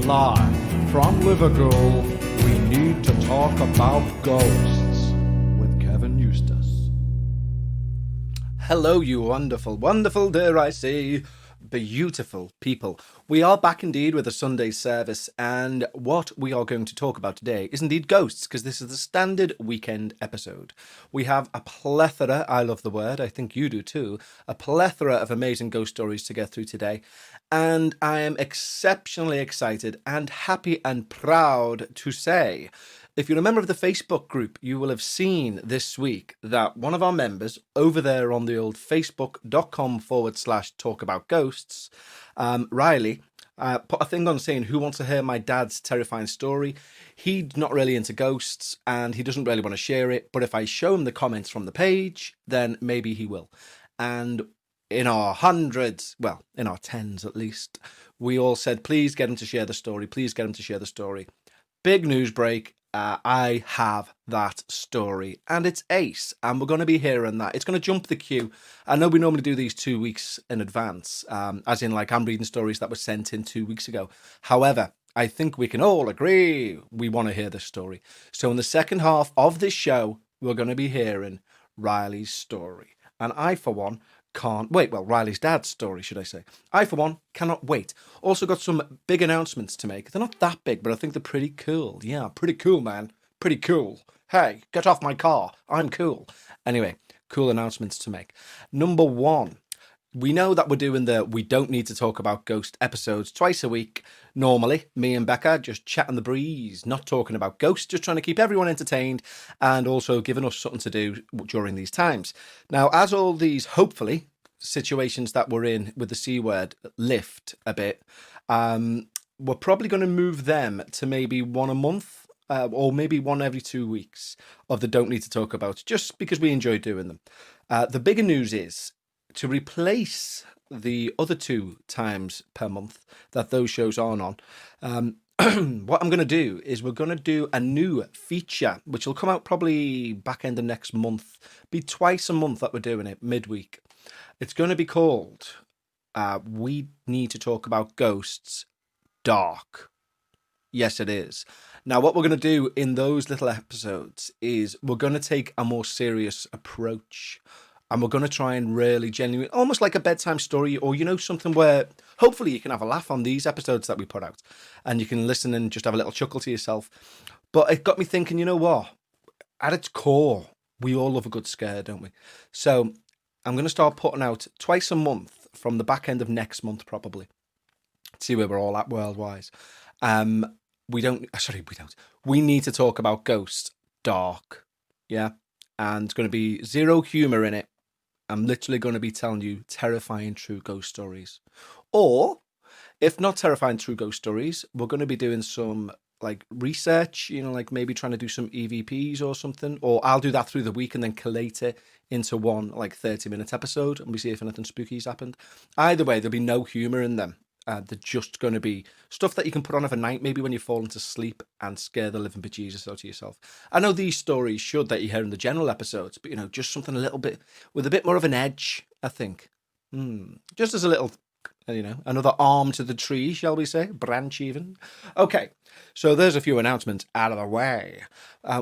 Live from Liverpool, we need to talk about ghosts with Kevin Eustace. Hello, you wonderful, wonderful, dare I say, beautiful people. We are back indeed with a Sunday service, and what we are going to talk about today is indeed ghosts, because this is the standard weekend episode. We have a plethora, I love the word, I think you do too, a plethora of amazing ghost stories to get through today, and I am exceptionally excited and happy and proud to say, if you're a member of the Facebook group, you will have seen this week that one of our members over there on the old facebook.com/talkaboutghosts, Riley, put a thing on saying, who wants to hear my dad's terrifying story? He's not really into ghosts and he doesn't really want to share it. But if I show him the comments from the page, then maybe he will. And in our hundreds, well, in our tens at least, we all said, please get him to share the story. Please get him to share the story. Big news break. I have that story and it's ace, and we're going to be hearing that. It's going to jump the queue. I know we normally do these 2 weeks in advance, as in like I'm reading stories that were sent in 2 weeks ago. However, I think we can all agree we want to hear this story. So in the second half of this show, we're going to be hearing Riley's story. And I, for one, can't wait. Well, Riley's dad's story, should I say. I, for one, cannot wait. Also got some big announcements to make. They're not that big, but I think they're pretty cool. Yeah, pretty cool, man. Pretty cool. Hey, get off my car. I'm cool. Anyway, cool announcements to make. Number one, we know that we're doing the We Don't Need to Talk About Ghost episodes twice a week. Normally, me and Becca just chatting the breeze, not talking about ghosts, just trying to keep everyone entertained and also giving us something to do during these times. Now, as all these, hopefully, situations that we're in with the C word lift a bit, we're probably going to move them to maybe one a month or maybe one every 2 weeks of the Don't Need to Talk About, just because we enjoy doing them. The bigger news is, to replace the other 2 times per month that those shows aren't on, what I'm going to do is we're going to do a new feature, which will come out probably back end of next month. Be twice a month that we're doing it, midweek. It's going to be called We Need to Talk About Ghosts Dark. Yes, it is. Now, what we're going to do in those little episodes is we're going to take a more serious approach. And we're going to try and really genuinely, almost like a bedtime story, or, you know, something where hopefully you can have a laugh on these episodes that we put out and you can listen and just have a little chuckle to yourself. But it got me thinking, you know what? At its core, we all love a good scare, don't we? So I'm going to start putting out twice a month from the back end of next month, probably. See where we're all at world-wise. We need to talk about ghosts dark. Yeah. And it's going to be zero humor in it. I'm literally going to be telling you terrifying true ghost stories. Or, if not terrifying true ghost stories, we're going to be doing some like research, you know, like maybe trying to do some EVPs or something. Or I'll do that through the week and then collate it into one like 30-minute episode and we see if anything spooky's happened. Either way, there'll be no humor in them. They're just going to be stuff that you can put on overnight, maybe when you're falling to sleep, and scare the living bejesus out of yourself. I know these stories should that you hear in the general episodes, but, you know, just something a little bit with a bit more of an edge, I think. Just as a little, you know, another arm to the tree, shall we say? Branch even. Okay, so there's a few announcements out of the way.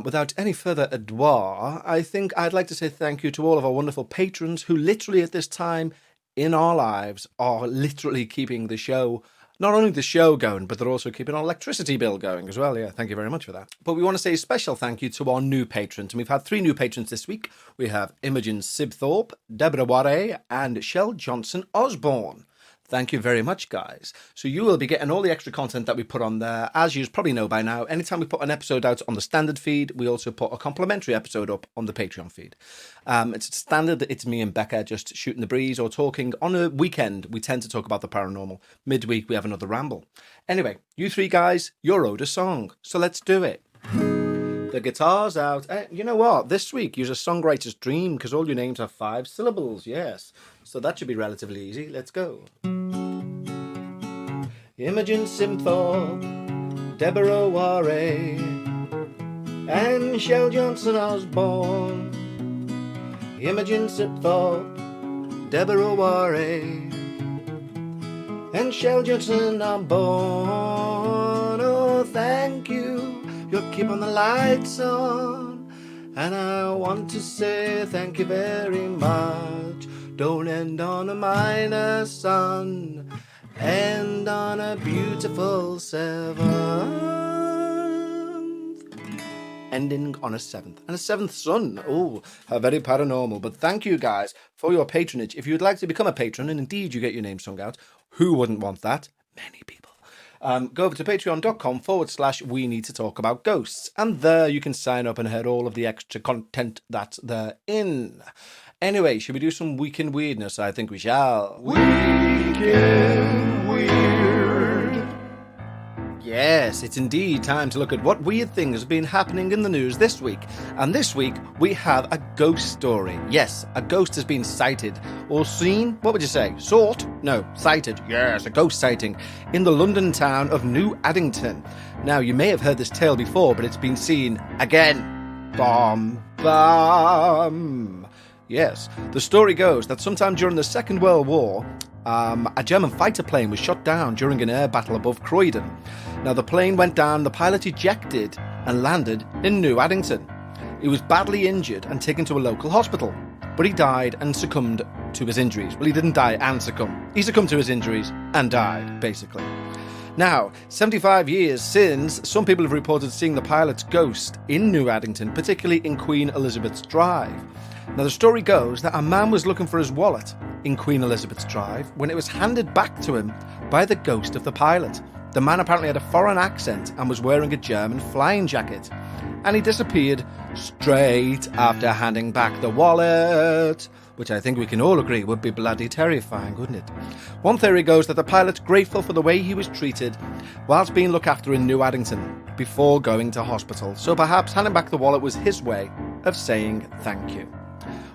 Without any further ado, I think I'd like to say thank you to all of our wonderful patrons who literally at this time in our lives are literally keeping the show, not only the show going, but they're also keeping our electricity bill going as well. Yeah, thank you very much for that. But we want to say a special thank you to our new patrons. And we've had 3 new patrons this week. We have Imogen Sibthorpe, Deborah Ware, and Shell Johnson Osborne. Thank you very much, guys. So you will be getting all the extra content that we put on there. As you probably know by now, anytime we put an episode out on the standard feed, we also put a complimentary episode up on the Patreon feed. It's standard. It's me and Becca just shooting the breeze or talking. On a weekend, we tend to talk about the paranormal. Midweek, we have another ramble. Anyway, you 3 guys, you're owed a song. So let's do it. The guitar's out. You know what? This week, use a songwriter's dream because all your names have 5 syllables. Yes. So that should be relatively easy. Let's go. Imogen Simthorpe, Deborah Ware, and Shell Johnson Osborne. Imogen Simthorpe, Deborah Ware, and Sheldon on board. Oh, thank you, you'll keep on the lights on. And I want to say thank you very much. Don't end on a minor sun, end on a beautiful seventh. Ending on a seventh. And a seventh son. Oh, very paranormal. But thank you guys for your patronage. If you'd like to become a patron, and indeed you get your name sung out, who wouldn't want that? Many people. Go over to patreon.com/we need to talk about ghosts. And there you can sign up and hear all of the extra content that's there in. Anyway, should we do some Week in Weirdness? I think we shall. Week in Weird. Yes, it's indeed time to look at what weird things have been happening in the news this week. And this week, we have a ghost story. Yes, a ghost has been sighted. Or seen? What would you say? Sought? No, sighted. Yes, a ghost sighting in the London town of New Addington. Now, you may have heard this tale before, but it's been seen again. Bomb. Yes, the story goes that sometime during the Second World War, a German fighter plane was shot down during an air battle above Croydon. Now, the plane went down, the pilot ejected and landed in New Addington. He was badly injured and taken to a local hospital, but he died and succumbed to his injuries. Well, he didn't die and succumb. He succumbed to his injuries and died, basically. Now, 75 years since, some people have reported seeing the pilot's ghost in New Addington, particularly in Queen Elizabeth's Drive. Now, the story goes that a man was looking for his wallet in Queen Elizabeth's Drive when it was handed back to him by the ghost of the pilot. The man apparently had a foreign accent and was wearing a German flying jacket. And he disappeared straight after handing back the wallet, which I think we can all agree would be bloody terrifying, wouldn't it? One theory goes that the pilot's grateful for the way he was treated whilst being looked after in New Addington before going to hospital. So perhaps handing back the wallet was his way of saying thank you.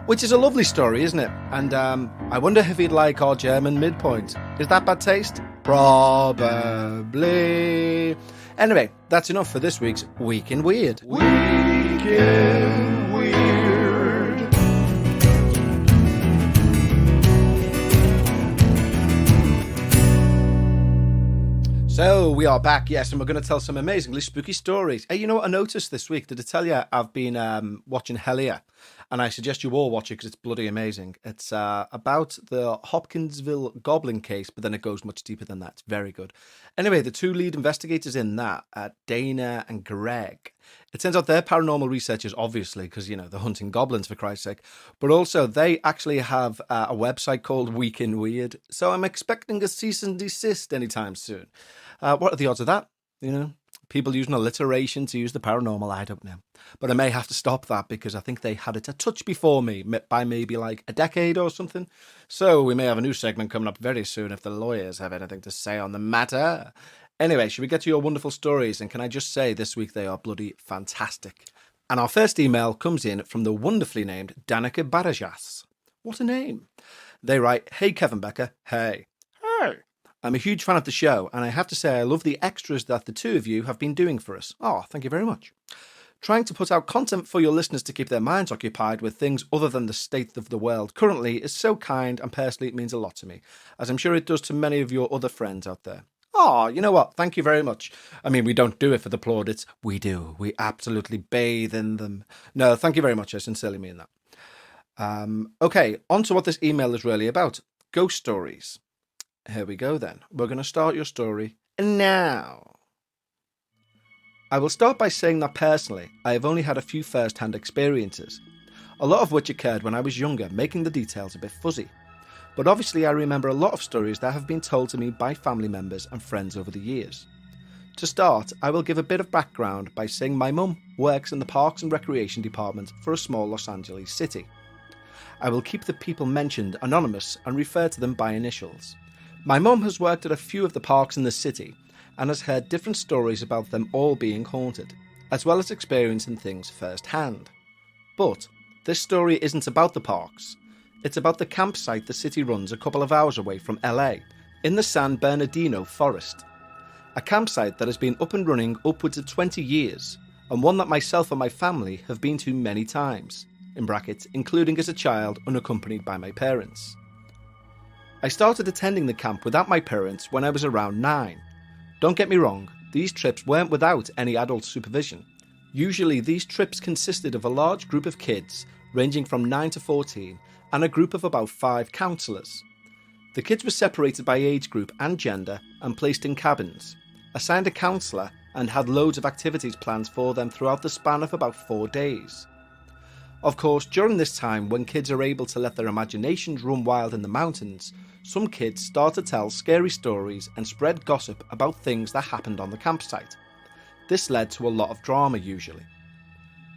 Which is a lovely story, isn't it? And I wonder if he'd like our German midpoint. Is that bad taste? Probably. Anyway, that's enough for this week's Week in Weird. Week in Weird. So we are back, yes, and we're going to tell some amazingly spooky stories. Hey, you know what I noticed this week? Did I tell you I've been watching Hazzarr? And I suggest you all watch it because it's bloody amazing. It's about the Hopkinsville Goblin case, but then it goes much deeper than that. It's very good. Anyway, the two lead investigators in that, Dana and Greg, it turns out they're paranormal researchers, obviously, because, you know, they're hunting goblins, for Christ's sake. But also, they actually have a website called Week in Weird. So I'm expecting a cease and desist anytime soon. What are the odds of that? You know, people using alliteration to use the paranormal, I don't know. But I may have to stop that because I think they had it a touch before me by maybe like a decade or something. So we may have a new segment coming up very soon if the lawyers have anything to say on the matter. Anyway, should we get to your wonderful stories? And can I just say this week they are bloody fantastic. And our first email comes in from the wonderfully named Danica Barajas. What a name. They write, "Hey Kevin Becker, hey. Hey. I'm a huge fan of the show, and I have to say I love the extras that the two of you have been doing for us. Oh, thank you very much. Trying to put out content for your listeners to keep their minds occupied with things other than the state of the world currently is so kind, and personally it means a lot to me, as I'm sure it does to many of your other friends out there. Oh, you know what? Thank you very much. I mean, we don't do it for the plaudits. We do. We absolutely bathe in them. No, thank you very much. I sincerely mean that. Okay, on to what this email is really about. Ghost stories. Here we go then. We're going to start your story now. I will start by saying that personally, I have only had a few first-hand experiences, a lot of which occurred when I was younger, making the details a bit fuzzy. But obviously I remember a lot of stories that have been told to me by family members and friends over the years. To start, I will give a bit of background by saying my mum works in the Parks and Recreation Department for a small Los Angeles city. I will keep the people mentioned anonymous and refer to them by initials. My mum has worked at a few of the parks in the city and has heard different stories about them all being haunted, as well as experiencing things firsthand. But this story isn't about the parks. It's about the campsite the city runs a couple of hours away from LA, in the San Bernardino forest. A campsite that has been up and running upwards of 20 years, and one that myself and my family have been to many times, in brackets, including as a child unaccompanied by my parents. I started attending the camp without my parents when I was around 9. Don't get me wrong, these trips weren't without any adult supervision. Usually these trips consisted of a large group of kids ranging from 9 to 14 and a group of about 5 counsellors. The kids were separated by age group and gender and placed in cabins, assigned a counsellor and had loads of activities planned for them throughout the span of about 4 days. Of course, during this time when kids are able to let their imaginations run wild in the mountains, some kids start to tell scary stories and spread gossip about things that happened on the campsite. This led to a lot of drama usually.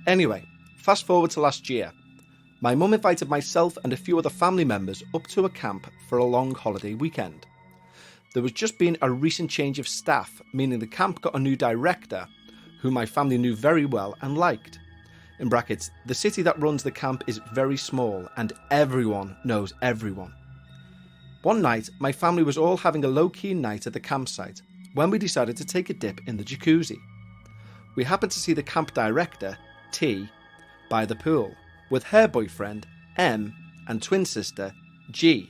Anyway, fast forward to last year. My mum invited myself and a few other family members up to a camp for a long holiday weekend. There was just been a recent change of staff, meaning the camp got a new director, who my family knew very well and liked. In brackets, the city that runs the camp is very small and everyone knows everyone. One night, my family was all having a low-key night at the campsite when we decided to take a dip in the jacuzzi. We happened to see the camp director, T, by the pool, with her boyfriend, M, and twin sister, G.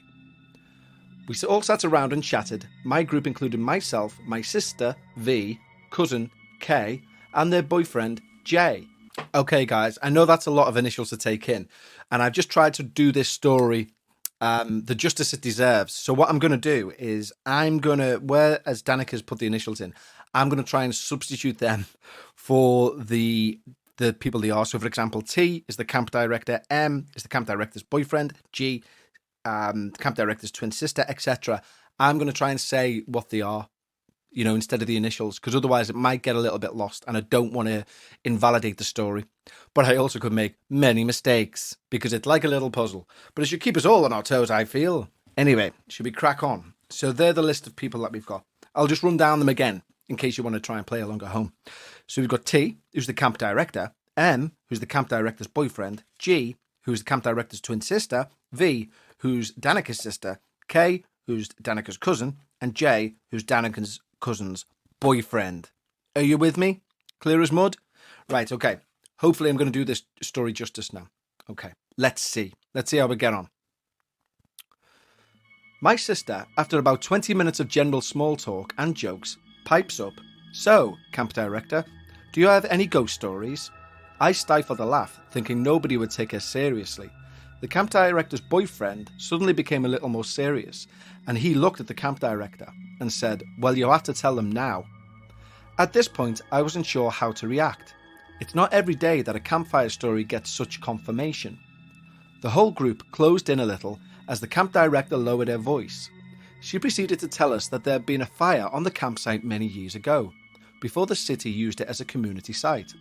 We all sat around and chatted. My group included myself, my sister, V, cousin, K, and their boyfriend, J. Okay, guys, I know that's a lot of initials to take in, and I've just tried to do this story the justice it deserves. So what I'm going to do is whereas Danica's put the initials in, I'm going to try and substitute them for the people they are. So, for example, T is the camp director, M is the camp director's boyfriend, G, the camp director's twin sister, etc. I'm going to try and say what they are, instead of the initials, because otherwise it might get a little bit lost, and I don't want to invalidate the story. But I also could make many mistakes, because it's like a little puzzle. But it should keep us all on our toes, I feel. Anyway, should we crack on? So they're the list of people that we've got. I'll just run down them again, in case you want to try and play along at home. So we've got T, who's the camp director, M, who's the camp director's boyfriend, G, who's the camp director's twin sister, V, who's Danica's sister, K, who's Danica's cousin, and J, who's Danica's cousin's boyfriend. Are you with me? Clear as mud? Right, okay. Hopefully I'm going to do this story justice now. Okay, let's see. Let's see how we get on. My sister, after about 20 minutes of general small talk and jokes, pipes up, "So, camp director, do you have any ghost stories?" I stifled a laugh, thinking nobody would take her seriously. The camp director's boyfriend suddenly became a little more serious, and he looked at the camp director and said, "Well, you'll have to tell them now." At this point, I wasn't sure how to react. It's not every day that a campfire story gets such confirmation. The whole group closed in a little as the camp director lowered her voice. She proceeded to tell us that there had been a fire on the campsite many years ago, before the city used it as a community site.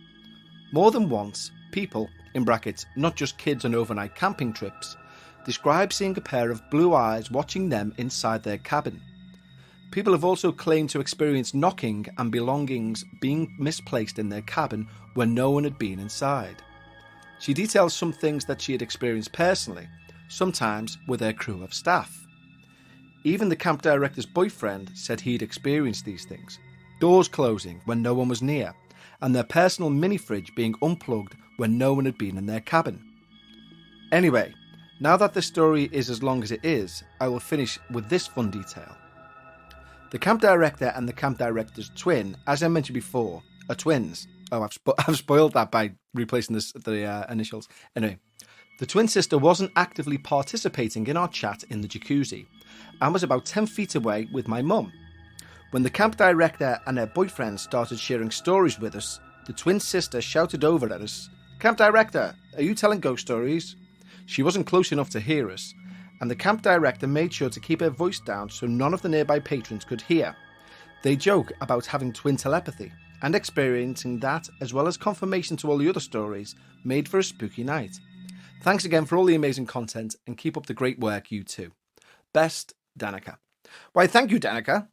More than once, people, in brackets, not just kids on overnight camping trips, describe seeing a pair of blue eyes watching them inside their cabin. People have also claimed to experience knocking and belongings being misplaced in their cabin when no one had been inside. She details some things that she had experienced personally, sometimes with her crew of staff. Even the camp director's boyfriend said he'd experienced these things. Doors closing when no one was near, and their personal mini-fridge being unplugged when no one had been in their cabin. Anyway, now that the story is as long as it is, I will finish with this fun detail. The camp director and the camp director's twin, as I mentioned before, are twins. Oh, I've spoiled that by replacing the initials. Anyway, the twin sister wasn't actively participating in our chat in the jacuzzi, and was about 10 feet away with my mum. When the camp director and her boyfriend started sharing stories with us, the twin sister shouted over at us, "Camp director, are you telling ghost stories?" She wasn't close enough to hear us, and the camp director made sure to keep her voice down so none of the nearby patrons could hear. They joke about having twin telepathy, and experiencing that, as well as confirmation to all the other stories, made for a spooky night. Thanks again for all the amazing content, and keep up the great work, you too. Best, Danica. Why, thank you, Danica.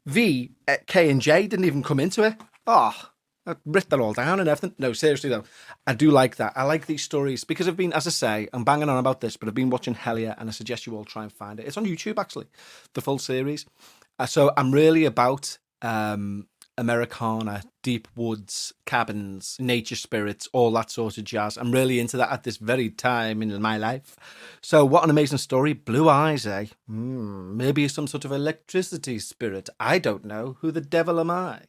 V, K and J didn't even come into it. I wrote that all down and everything. No, seriously though, I do like that. I like these stories because I've been, as I say, I'm banging on about this, but I've been watching Hellier, and I suggest you all try and find it. It's on YouTube, actually, the full series. So I'm really about Americana, deep woods, cabins, nature spirits, all that sort of jazz. I'm really into that at this very time in my life. So what an amazing story. Blue eyes, eh? Maybe some sort of electricity spirit. I don't know. Who the devil am I?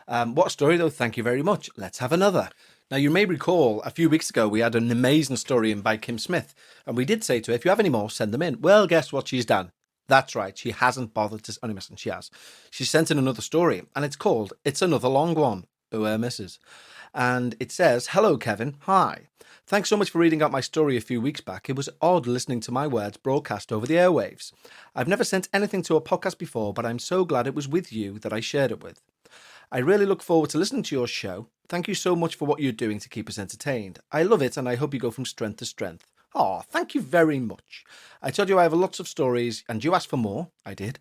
What a story, though. Thank you very much. Let's have another. Now, you may recall a few weeks ago we had an amazing story in by Kim Smith, and we did say to her, if you have any more, send them in. Well, guess what she's done? That's right, she hasn't bothered to... Only missing, she has. She sent in another story, and it's called It's Another Long One. Beware misses. And it says, hello, Kevin. Hi. Thanks so much for reading out my story a few weeks back. It was odd listening to my words broadcast over the airwaves. I've never sent anything to a podcast before, but I'm so glad it was with you that I shared it with. I really look forward to listening to your show. Thank you so much for what you're doing to keep us entertained. I love it, and I hope you go from strength to strength. Oh, thank you very much. I told you I have lots of stories, and you asked for more. I did.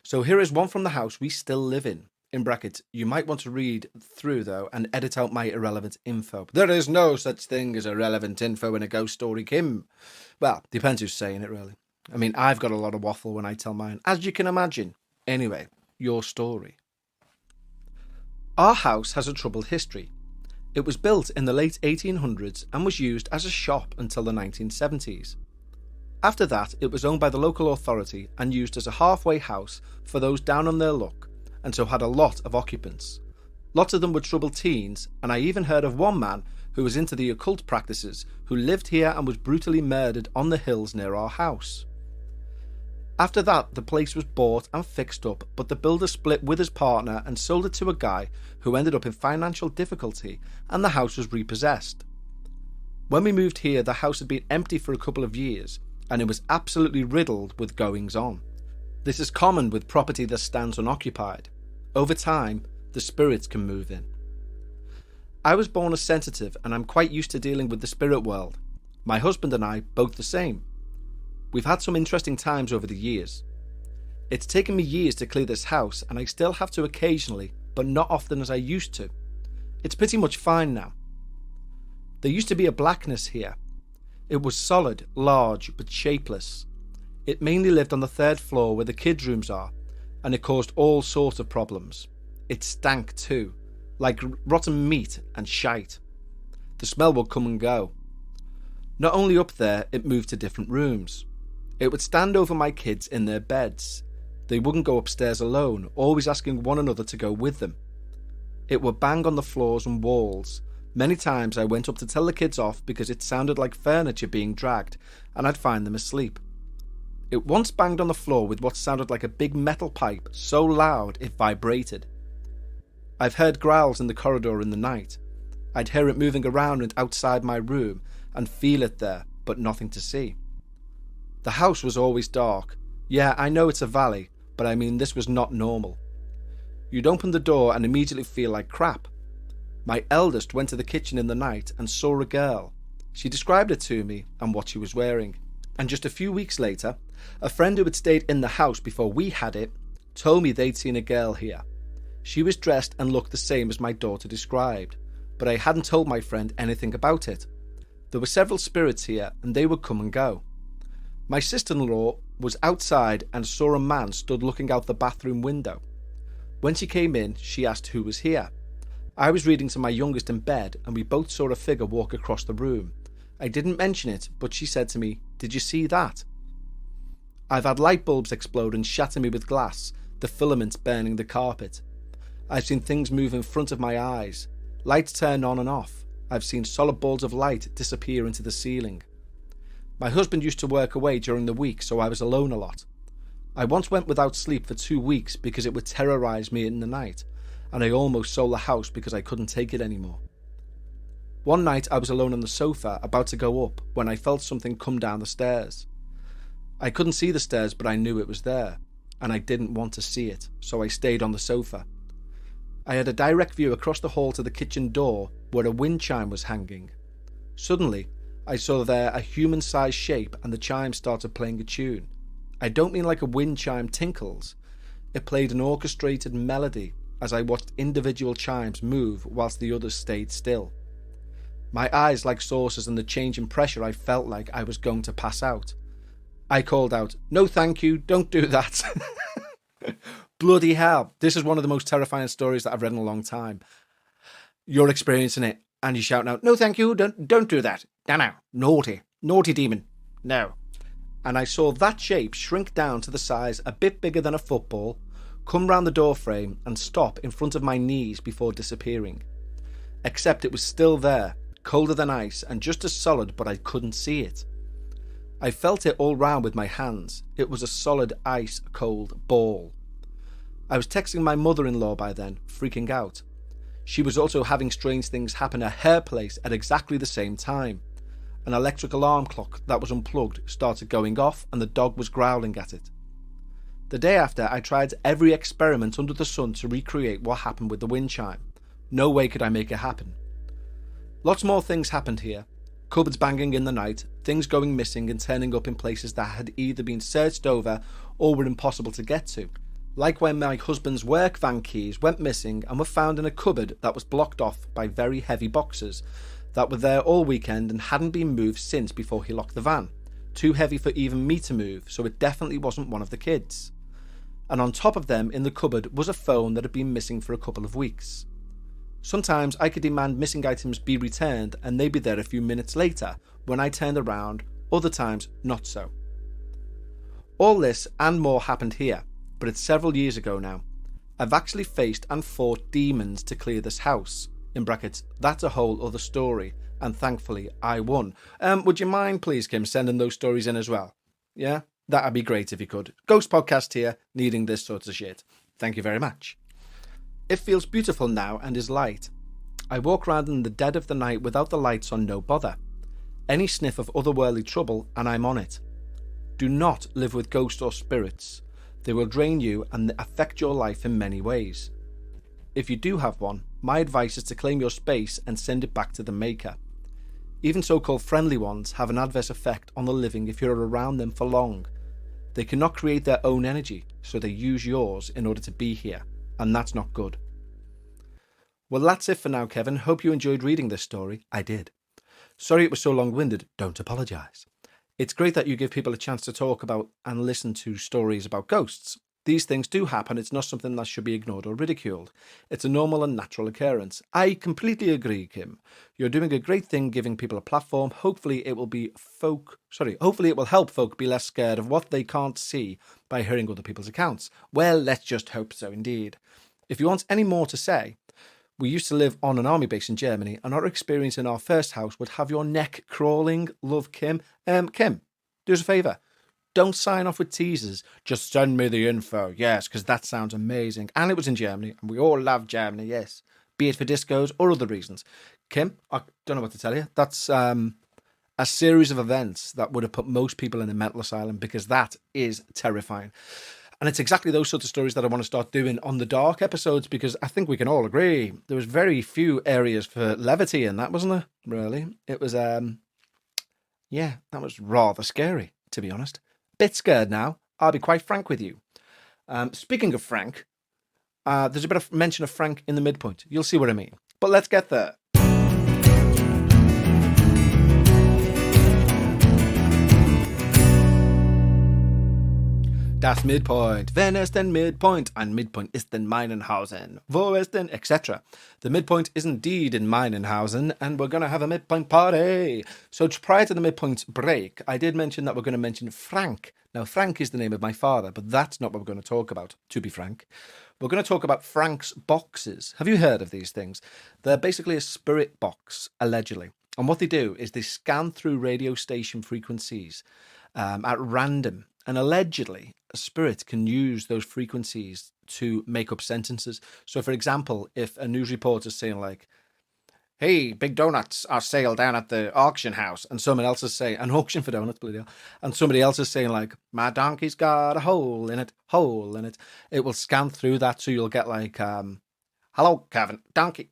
So here is one from the house we still live in. In brackets, you might want to read through, though, and edit out my irrelevant info. There is no such thing as irrelevant info in a ghost story, Kim. Well, depends who's saying it, really. I mean, I've got a lot of waffle when I tell mine, as you can imagine. Anyway, your story. Our house has a troubled history. It was built in the late 1800s and was used as a shop until the 1970s. After that, it was owned by the local authority and used as a halfway house for those down on their luck, and so had a lot of occupants. Lots of them were troubled teens, and I even heard of one man who was into the occult practices who lived here and was brutally murdered on the hills near our house. After that, the place was bought and fixed up, but the builder split with his partner and sold it to a guy who ended up in financial difficulty, and the house was repossessed. When we moved here, the house had been empty for a couple of years, and it was absolutely riddled with goings-on. This is common with property that stands unoccupied. Over time, the spirits can move in. I was born as sensitive, and I'm quite used to dealing with the spirit world. My husband and I both the same. We've had some interesting times over the years. It's taken me years to clear this house, and I still have to occasionally, but not often as I used to. It's pretty much fine now. There used to be a blackness here. It was solid, large, but shapeless. It mainly lived on the third floor where the kids' rooms are, and it caused all sorts of problems. It stank too, like rotten meat and shite. The smell would come and go. Not only up there, it moved to different rooms. It would stand over my kids in their beds. They wouldn't go upstairs alone, always asking one another to go with them. It would bang on the floors and walls. Many times I went up to tell the kids off because it sounded like furniture being dragged, and I'd find them asleep. It once banged on the floor with what sounded like a big metal pipe, so loud it vibrated. I've heard growls in the corridor in the night. I'd hear it moving around and outside my room, and feel it there, but nothing to see. The house was always dark. Yeah, I know it's a valley, but I mean this was not normal. You'd open the door and immediately feel like crap. My eldest went to the kitchen in the night and saw a girl. She described it to me and what she was wearing. And just a few weeks later, a friend who had stayed in the house before we had it told me they'd seen a girl here. She was dressed and looked the same as my daughter described, but I hadn't told my friend anything about it. There were several spirits here and they would come and go. My sister-in-law was outside and saw a man stood looking out the bathroom window. When she came in, she asked who was here. I was reading to my youngest in bed, and we both saw a figure walk across the room. I didn't mention it, but she said to me, "Did you see that?" I've had light bulbs explode and shatter me with glass, the filaments burning the carpet. I've seen things move in front of my eyes, lights turn on and off. I've seen solid balls of light disappear into the ceiling. My husband used to work away during the week, so I was alone a lot. I once went without sleep for 2 weeks because it would terrorise me in the night, and I almost sold the house because I couldn't take it anymore. One night I was alone on the sofa, about to go up, when I felt something come down the stairs. I couldn't see the stairs, but I knew it was there, and I didn't want to see it, so I stayed on the sofa. I had a direct view across the hall to the kitchen door, where a wind chime was hanging. Suddenly, I saw there a human-sized shape and the chime started playing a tune. I don't mean like a wind chime tinkles. It played an orchestrated melody as I watched individual chimes move whilst the others stayed still. My eyes like saucers, and the change in pressure I felt like I was going to pass out. I called out, "No thank you, don't do that." Bloody hell, this is one of the most terrifying stories that I've read in a long time. You're experiencing it and you're shouting out, no, thank you, don't do that. No, naughty demon, no. And I saw that shape shrink down to the size a bit bigger than a football, come round the door frame and stop in front of my knees before disappearing. Except it was still there, colder than ice and just as solid, but I couldn't see it. I felt it all round with my hands. It was a solid ice cold ball. I was texting my mother-in-law by then, freaking out. She was also having strange things happen at her place at exactly the same time. An electric alarm clock that was unplugged started going off and the dog was growling at it. The day after, I tried every experiment under the sun to recreate what happened with the wind chime. No way could I make it happen. Lots more things happened here. Cupboards banging in the night, things going missing and turning up in places that had either been searched over or were impossible to get to. Like when my husband's work van keys went missing and were found in a cupboard that was blocked off by very heavy boxes that were there all weekend and hadn't been moved since before he locked the van. Too heavy for even me to move, so it definitely wasn't one of the kids. And on top of them in the cupboard was a phone that had been missing for a couple of weeks. Sometimes I could demand missing items be returned and they'd be there a few minutes later when I turned around, other times not so. All this and more happened here, but it's several years ago now. I've actually faced and fought demons to clear this house. In brackets, that's a whole other story, and thankfully I won. Would you mind please, Kim, sending those stories in as well? Yeah? That'd be great if you could. Ghost podcast here, needing this sort of shit. Thank you very much. It feels beautiful now and is light. I walk around in the dead of the night without the lights on, no bother. Any sniff of otherworldly trouble and I'm on it. Do not live with ghosts or spirits. They will drain you and affect your life in many ways. If you do have one, my advice is to claim your space and send it back to the maker. Even so-called friendly ones have an adverse effect on the living if you're around them for long. They cannot create their own energy, so they use yours in order to be here. And that's not good. Well, that's it for now, Kevin. Hope you enjoyed reading this story. I did. Sorry it was so long-winded. Don't apologise. It's great that you give people a chance to talk about and listen to stories about ghosts. These things do happen. It's not something that should be ignored or ridiculed. It's a normal and natural occurrence. I completely agree, Kim. You're doing a great thing giving people a platform. Hopefully it will help folk be less scared of what they can't see by hearing other people's accounts. Well, let's just hope so indeed. If you want any more to say, we used to live on an army base in Germany and our experience in our first house would have your neck crawling. Love, Kim. Kim, do us a favour. Don't sign off with teasers. Just send me the info. Yes, because that sounds amazing. And it was in Germany, and we all love Germany, yes. Be it for discos or other reasons. Kim, I don't know what to tell you. That's a series of events that would have put most people in a mental asylum because that is terrifying. And it's exactly those sorts of stories that I want to start doing on the dark episodes because I think we can all agree there was very few areas for levity in that, wasn't there? Really? It was, that was rather scary, to be honest. Bit scared now, I'll be quite frank with you. Speaking of Frank, there's a bit of mention of Frank in the midpoint. You'll see what I mean. But let's get there. Das Midpoint. Wenn es den Midpoint? Ein Midpoint ist in Meinenhausen. Wo ist denn? Etc. The midpoint is indeed in Meinenhausen, and we're going to have a midpoint party. So prior to the midpoint break, I did mention that we're going to mention Frank. Now, Frank is the name of my father, but that's not what we're going to talk about, to be frank. We're going to talk about Frank's boxes. Have you heard of these things? They're basically a spirit box, allegedly. And what they do is they scan through radio station frequencies at random. And allegedly, a spirit can use those frequencies to make up sentences. So, for example, if a news reporter is saying like, hey, big donuts are sale down at the auction house, and someone else is saying, an auction for donuts, bloody hell, and somebody else is saying like, my donkey's got a hole in it, it will scan through that, so you'll get like, hello, Kevin, donkey,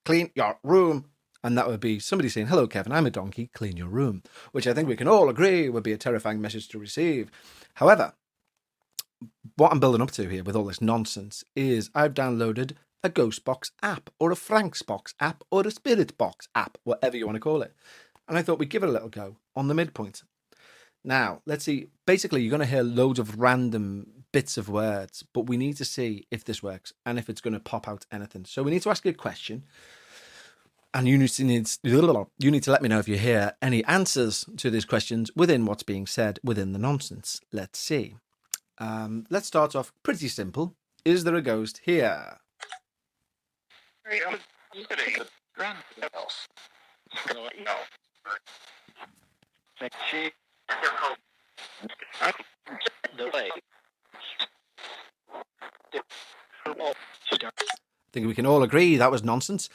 clean your room. And that would be somebody saying, hello, Kevin, I'm a donkey, clean your room, which I think we can all agree would be a terrifying message to receive. However, what I'm building up to here with all this nonsense is I've downloaded a Ghost Box app or a Frank's Box app or a Spirit Box app, whatever you want to call it. And I thought we'd give it a little go on the midpoint. Now, let's see. Basically, you're going to hear loads of random bits of words, but we need to see if this works and if it's going to pop out anything. So we need to ask you a question, and you need to let me know if you hear any answers to these questions within what's being said within the nonsense. Let's see. Let's start off pretty simple. Is there a ghost here? I think we can all agree that was nonsense.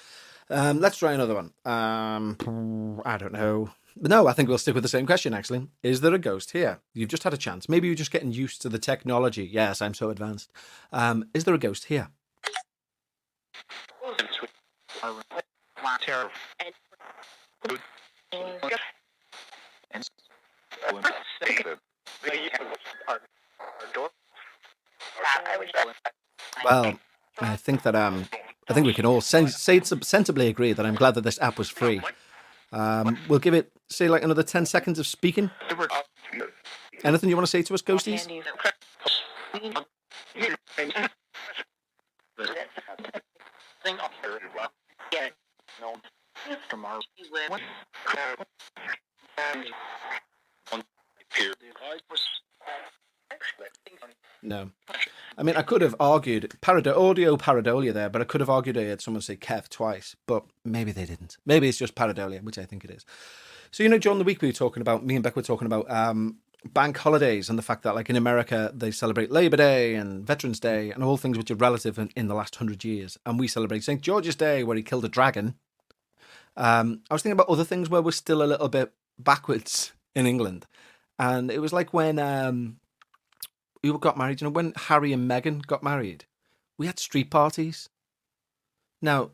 Let's try another one. I don't know. No, I think we'll stick with the same question, actually. Is there a ghost here? You've just had a chance. Maybe you're just getting used to the technology. Yes, I'm so advanced. Is there a ghost here? Well, I think that I think we can all sensibly agree that I'm glad that this app was free. We'll give it, say, like another 10 seconds of speaking. Anything you want to say to us, ghosties? No. I mean, I could have argued audio pareidolia there, but I could have argued I had someone say Kev twice, but maybe they didn't. Maybe it's just pareidolia, which I think it is. So, during the week me and Beck were talking about bank holidays and the fact that, like, in America, they celebrate Labor Day and Veterans Day and all things which are relative in the last 100 years. And we celebrate St. George's Day, where he killed a dragon. I was thinking about other things where we're still a little bit backwards in England. And it was like when we got married, when Harry and Meghan got married, we had street parties. Now,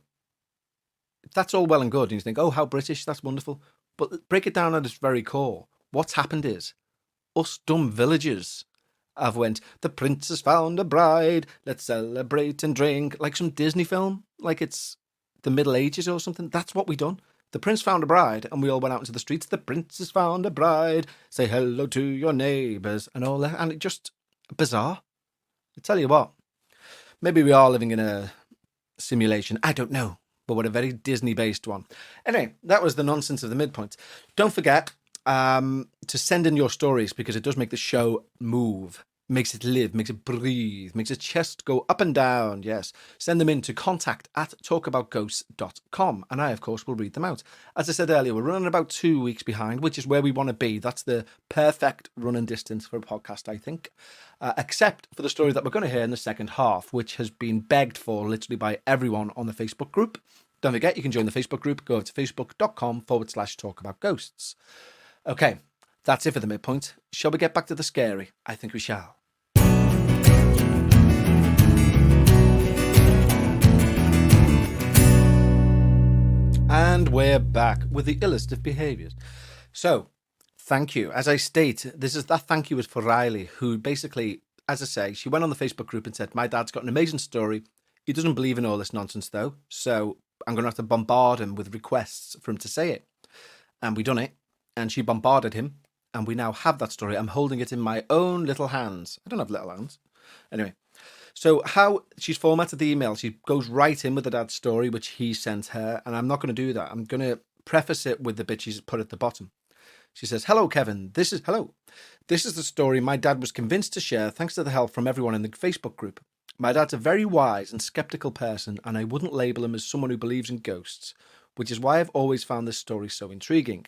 that's all well and good. And you think, oh, how British, that's wonderful. But break it down at its very core. What's happened is, us dumb villagers have went, the prince has found a bride, let's celebrate and drink, like some Disney film, like it's the Middle Ages or something. That's what we done. The prince found a bride, and we all went out into the streets. The prince has found a bride. Say hello to your neighbours and all that. And it just bizarre. I tell you what, maybe we are living in a simulation. I don't know, but we're a very Disney-based one. Anyway, that was the nonsense of the midpoint. Don't forget to send in your stories, because it does make the show move. Makes it live, makes it breathe, makes its chest go up and down, yes. Send them in to contact@talkaboutghosts.com, and I, of course, will read them out. As I said earlier, we're running about 2 weeks behind, which is where we want to be. That's the perfect running distance for a podcast, I think. Except for the story that we're going to hear in the second half, which has been begged for literally by everyone on the Facebook group. Don't forget, you can join the Facebook group. Go over to facebook.com/talkaboutghosts. Okay, that's it for the midpoint. Shall we get back to the scary? I think we shall. And we're back with the illest of behaviours. So, thank you. As I state, that thank you is for Riley, who basically, as I say, she went on the Facebook group and said, my dad's got an amazing story. He doesn't believe in all this nonsense, though, so I'm going to have to bombard him with requests for him to say it. And we done it, and she bombarded him, and we now have that story. I'm holding it in my own little hands. I don't have little hands. Anyway. So how she's formatted the email, she goes right in with the dad's story, which he sent her, and I'm not going to do that. I'm going to preface it with the bit she's put at the bottom. She says, hello, Kevin. This is the story my dad was convinced to share thanks to the help from everyone in the Facebook group. My dad's a very wise and skeptical person, and I wouldn't label him as someone who believes in ghosts, which is why I've always found this story so intriguing.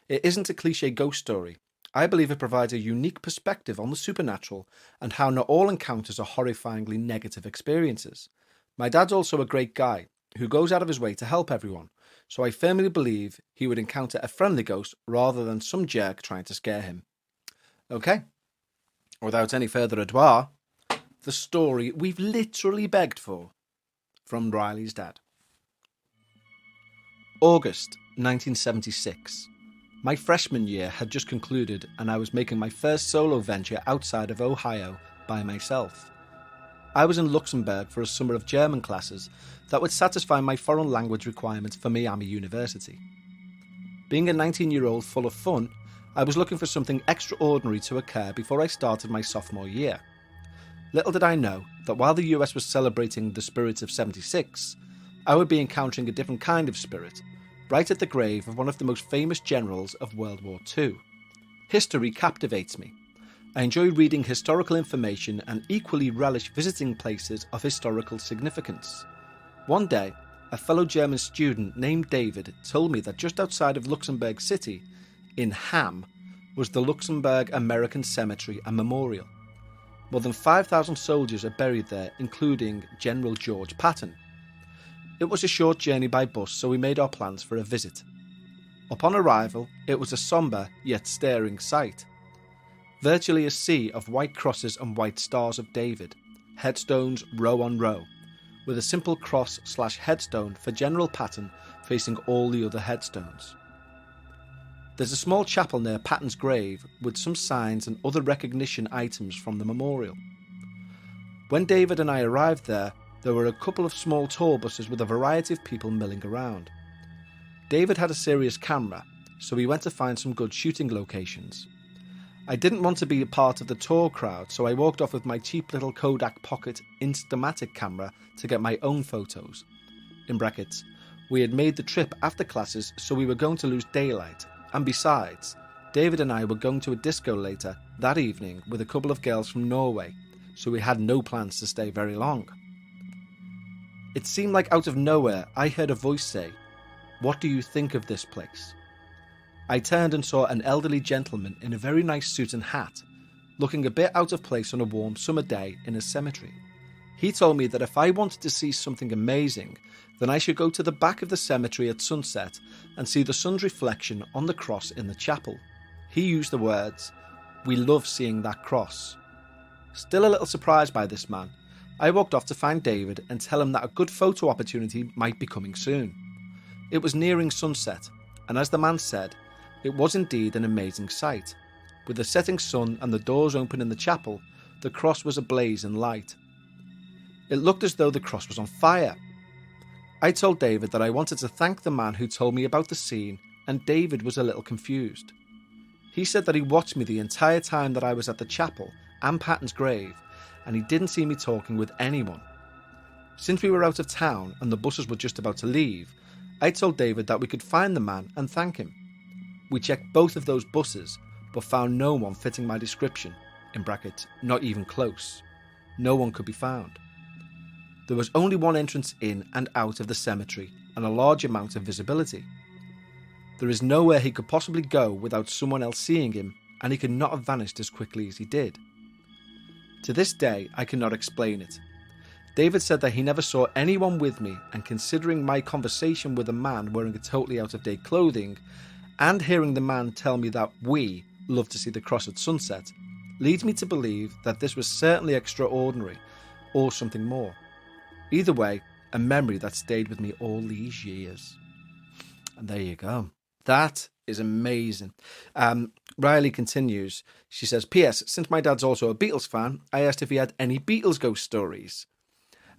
It isn't a cliche ghost story. I believe it provides a unique perspective on the supernatural and how not all encounters are horrifyingly negative experiences. My dad's also a great guy who goes out of his way to help everyone, so I firmly believe he would encounter a friendly ghost rather than some jerk trying to scare him. Okay, without any further ado, the story we've literally begged for from Riley's dad. August 1976. My freshman year had just concluded, and I was making my first solo venture outside of Ohio by myself. I was in Luxembourg for a summer of German classes that would satisfy my foreign language requirements for Miami University. Being a 19-year-old full of fun, I was looking for something extraordinary to occur before I started my sophomore year. Little did I know that while the US was celebrating the spirit of 76, I would be encountering a different kind of spirit, right at the grave of one of the most famous generals of World War II. History captivates me. I enjoy reading historical information and equally relish visiting places of historical significance. One day, a fellow German student named David told me that just outside of Luxembourg City, in Ham, was the Luxembourg American Cemetery and Memorial. More than 5,000 soldiers are buried there, including General George Patton. It was a short journey by bus, so we made our plans for a visit. Upon arrival, it was a sombre yet stirring sight. Virtually a sea of white crosses and white stars of David, headstones row on row, with a simple cross/headstone for General Patton facing all the other headstones. There's a small chapel near Patton's grave with some signs and other recognition items from the memorial. When David and I arrived there were a couple of small tour buses with a variety of people milling around. David had a serious camera, so we went to find some good shooting locations. I didn't want to be a part of the tour crowd, so I walked off with my cheap little Kodak Pocket Instamatic camera to get my own photos. In brackets, we had made the trip after classes, so we were going to lose daylight. And besides, David and I were going to a disco later that evening with a couple of girls from Norway, so we had no plans to stay very long. It seemed like out of nowhere I heard a voice say, "What do you think of this place?" I turned and saw an elderly gentleman in a very nice suit and hat, looking a bit out of place on a warm summer day in a cemetery. He told me that if I wanted to see something amazing, then I should go to the back of the cemetery at sunset and see the sun's reflection on the cross in the chapel. He used the words, "We love seeing that cross." Still a little surprised by this man, I walked off to find David and tell him that a good photo opportunity might be coming soon. It was nearing sunset, and as the man said, it was indeed an amazing sight. With the setting sun and the doors open in the chapel, the cross was ablaze in light. It looked as though the cross was on fire. I told David that I wanted to thank the man who told me about the scene, and David was a little confused. He said that he watched me the entire time that I was at the chapel and Patton's grave, and he didn't see me talking with anyone. Since we were out of town and the buses were just about to leave, I told David that we could find the man and thank him. We checked both of those buses, but found no one fitting my description, in brackets, not even close. No one could be found. There was only one entrance in and out of the cemetery and a large amount of visibility. There is nowhere he could possibly go without someone else seeing him, and he could not have vanished as quickly as he did. To this day, I cannot explain it. David said that he never saw anyone with me, and considering my conversation with a man wearing a totally out-of-date clothing, and hearing the man tell me that we love to see the cross at sunset, leads me to believe that this was certainly extraordinary, or something more. Either way, a memory that stayed with me all these years. And there you go. That is amazing. Riley continues. She says, P.S. Since my dad's also a Beatles fan, I asked if he had any Beatles ghost stories.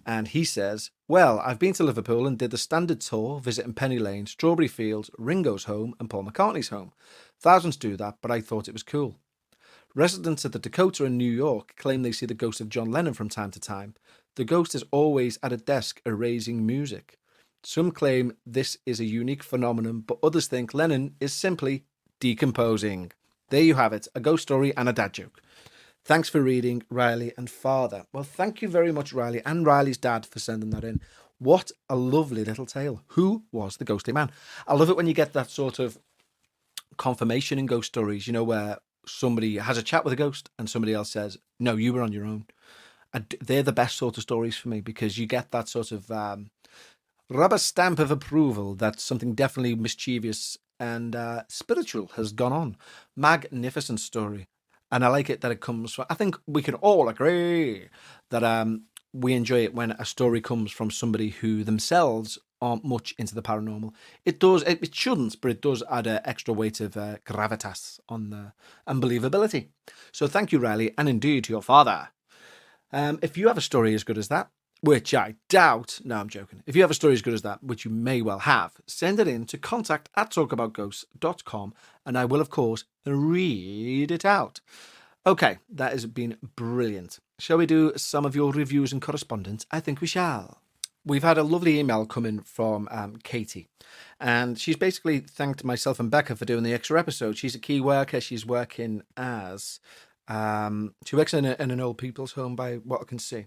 And he says, well, I've been to Liverpool and did the standard tour, visiting Penny Lane, Strawberry Fields, Ringo's home and Paul McCartney's home. Thousands do that, but I thought it was cool. Residents of the Dakota and New York claim they see the ghost of John Lennon from time to time. The ghost is always at a desk erasing music. Some claim this is a unique phenomenon, but others think Lennon is simply decomposing. There you have it, a ghost story and a dad joke. Thanks for reading, Riley and Father. Well, thank you very much, Riley, and Riley's dad for sending that in. What a lovely little tale. Who was the ghostly man? I love it when you get that sort of confirmation in ghost stories, you know, where somebody has a chat with a ghost and somebody else says, no, you were on your own. And they're the best sort of stories for me because you get that sort of rubber stamp of approval that something definitely mischievous and spiritual has gone on. Magnificent story. And I like it that it comes from, I think we can all agree that we enjoy it when a story comes from somebody who themselves aren't much into the paranormal. It does, it shouldn't, but it does add an extra weight of gravitas on the unbelievability. So thank you, Riley, and indeed to your father. If you have a story as good as that, which I doubt, no, I'm joking. If you have a story as good as that, which you may well have, send it in to contact@talkaboutghosts.com and I will, of course, read it out. Okay, that has been brilliant. Shall we do some of your reviews and correspondence? I think we shall. We've had a lovely email coming from Katie, and she's basically thanked myself and Becca for doing the extra episode. She's a key worker. She's working as... she works in an old people's home by what I can see.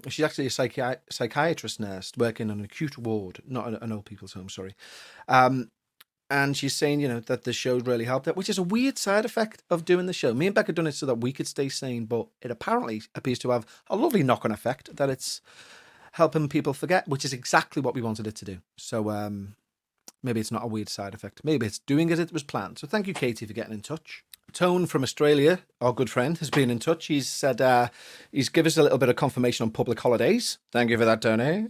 She's actually a psychiatrist nurse working on an acute ward, not an old people's home, sorry. And she's saying, that the show's really helped her, which is a weird side effect of doing the show. Me and Becca done it so that we could stay sane, but it apparently appears to have a lovely knock-on effect that it's helping people forget, which is exactly what we wanted it to do. So maybe it's not a weird side effect. Maybe it's doing as it was planned. So thank you, Katie, for getting in touch. Tone from Australia, our good friend, has been in touch. He's said he's given us a little bit of confirmation on public holidays. Thank you for that, Tony.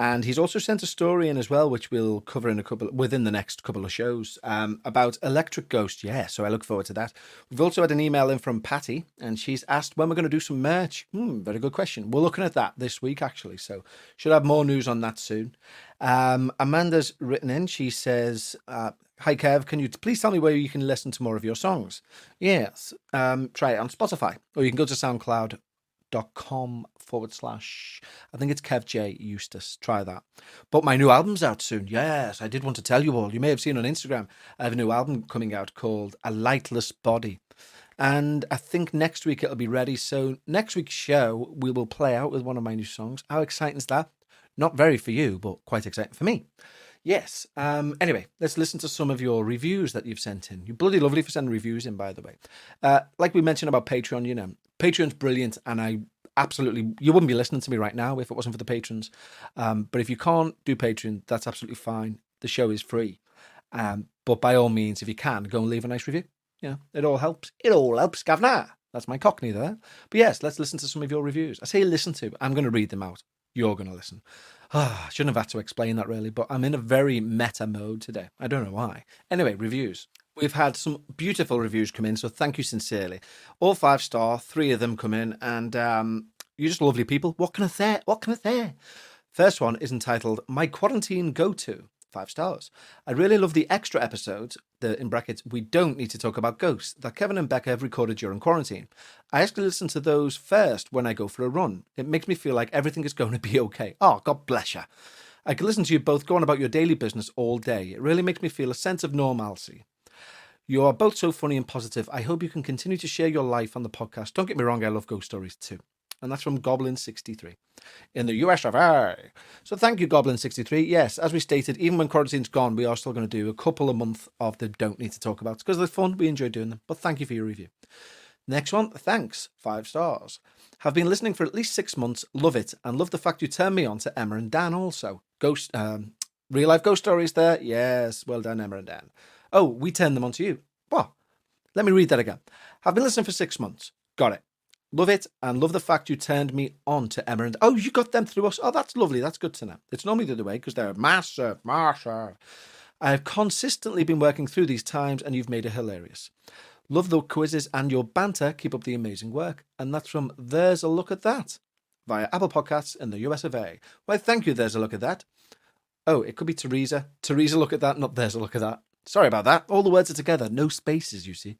And he's also sent a story in as well, which we'll cover within the next couple of shows, about Electric Ghost. Yeah, so I look forward to that. We've also had an email in from Patty, and she's asked when we're going to do some merch. Very good question. We're looking at that this week, actually, so should have more news on that soon. Amanda's written in. She says, hi, Kev, can you please tell me where you can listen to more of your songs? Yes, try it on Spotify, or you can go to SoundCloud.com/ I think it's Kev J Eustace. Try that. But my new album's out soon. Yes, I did want to tell you all. You may have seen on Instagram, I have a new album coming out called A Lightless Body. And I think next week it'll be ready. So next week's show, we will play out with one of my new songs. How exciting is that? Not very for you, but quite exciting for me. Yes. Anyway, let's listen to some of your reviews that you've sent in. You're bloody lovely for sending reviews in, by the way. Like we mentioned about Patreon, Patreon's brilliant, and I absolutely, you wouldn't be listening to me right now if it wasn't for the patrons. But if you can't do Patreon, that's absolutely fine. The show is free. But by all means, if you can, go and leave a nice review. It all helps. It all helps, Gavna. That's my Cockney there. But yes, let's listen to some of your reviews. I say listen to. I'm going to read them out. You're going to listen. I shouldn't have had to explain that really, but I'm in a very meta mode today. I don't know why. Anyway, reviews. We've had some beautiful reviews come in, so thank you sincerely. All 5-star, 3 of them come in, and you're just lovely people. What can I say? What can I say? First one is entitled My Quarantine Go-To. 5 stars. I really love the extra episodes, in brackets, we don't need to talk about ghosts, that Kevin and Becca have recorded during quarantine. I actually listen to those first when I go for a run. It makes me feel like everything is going to be okay. Oh, God bless you. I can listen to you both go on about your daily business all day. It really makes me feel a sense of normalcy. You are both so funny and positive. I hope you can continue to share your life on the podcast. Don't get me wrong, I love ghost stories too. And that's from Goblin63 in the US of A. So thank you, Goblin63. Yes, as we stated, even when quarantine's gone, we are still going to do a couple of months of the Don't Need to Talk About because they're fun. We enjoy doing them. But thank you for your review. Next one, thanks. 5 stars. Have been listening for at least 6 months. Love it. And love the fact you turned me on to Emma and Dan also. Real life ghost stories there. Yes, well done, Emma and Dan. Oh, we turned them on to you. What? Let me read that again. Have been listening for 6 months. Got it. Love it, and love the fact you turned me on to Emma and... Oh, you got them through us. Oh, that's lovely. That's good to know. It's normally the other way, because they're massive. I have consistently been working through these times, and you've made it hilarious. Love the quizzes and your banter. Keep up the amazing work. And that's from There's a Look at That, via Apple Podcasts in the US of A. Well, thank you, There's a Look at That. Oh, it could be Teresa. Teresa, look at that, not There's a Look at That. Sorry about that. All the words are together. No spaces, you see.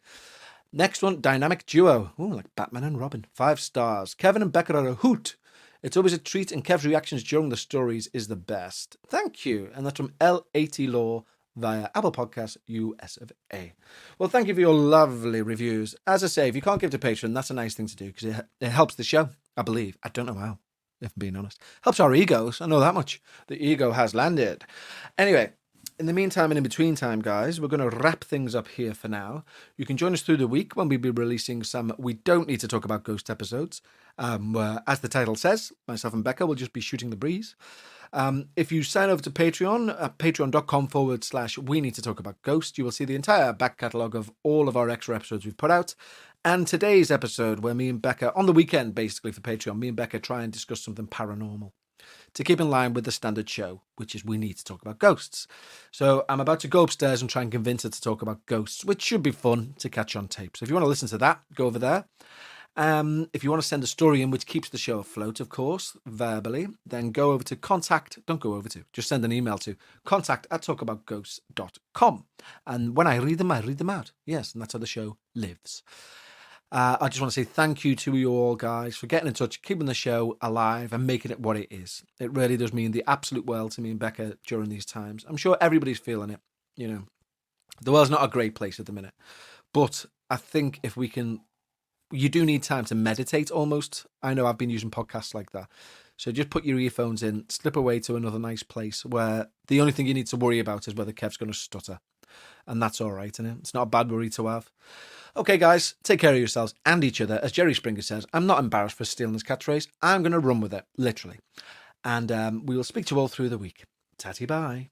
Next one, dynamic duo. Ooh, like Batman and Robin. 5 stars. Kevin and Becca are a hoot. It's always a treat, and Kev's reactions during the stories is the best. Thank you. And that's from L80 Law via Apple Podcasts, US of A. Well, thank you for your lovely reviews. As I say, if you can't give to Patreon, that's a nice thing to do because it helps the show, I believe. I don't know how, if I'm being honest. Helps our egos. I know that much. The ego has landed. Anyway. In the meantime and in between time, guys, we're going to wrap things up here for now. You can join us through the week when we'll be releasing some We Don't Need to Talk About Ghost episodes. As the title says, myself and Becca will just be shooting the breeze. If you sign over to Patreon, at patreon.com/We Need to Talk About Ghost, you will see the entire back catalogue of all of our extra episodes we've put out. And today's episode, where me and Becca, on the weekend basically for Patreon, me and Becca try and discuss something paranormal, to keep in line with the standard show, which is We Need to Talk About Ghosts. So I'm about to go upstairs and try and convince her to talk about ghosts, which should be fun to catch on tape. So if you want to listen to that, go over there. If you want to send a story in which keeps the show afloat, of course, verbally, then go over to just send an email to contact@talkaboutghosts.com. And when I read them out. Yes, and that's how the show lives. I just want to say thank you to you all, guys, for getting in touch, keeping the show alive and making it what it is. It really does mean the absolute world to me and Becca during these times. I'm sure everybody's feeling it. You know, the world's not a great place at the minute. But I think if we can, you do need time to meditate almost. I know I've been using podcasts like that. So just put your earphones in, slip away to another nice place where the only thing you need to worry about is whether Kev's going to stutter. And that's all right, isn't it? It's not a bad worry to have. Okay, guys, take care of yourselves and each other. As Jerry Springer says, I'm not embarrassed for stealing his catchphrase. I'm going to run with it, literally. And we will speak to you all through the week. Tatty bye.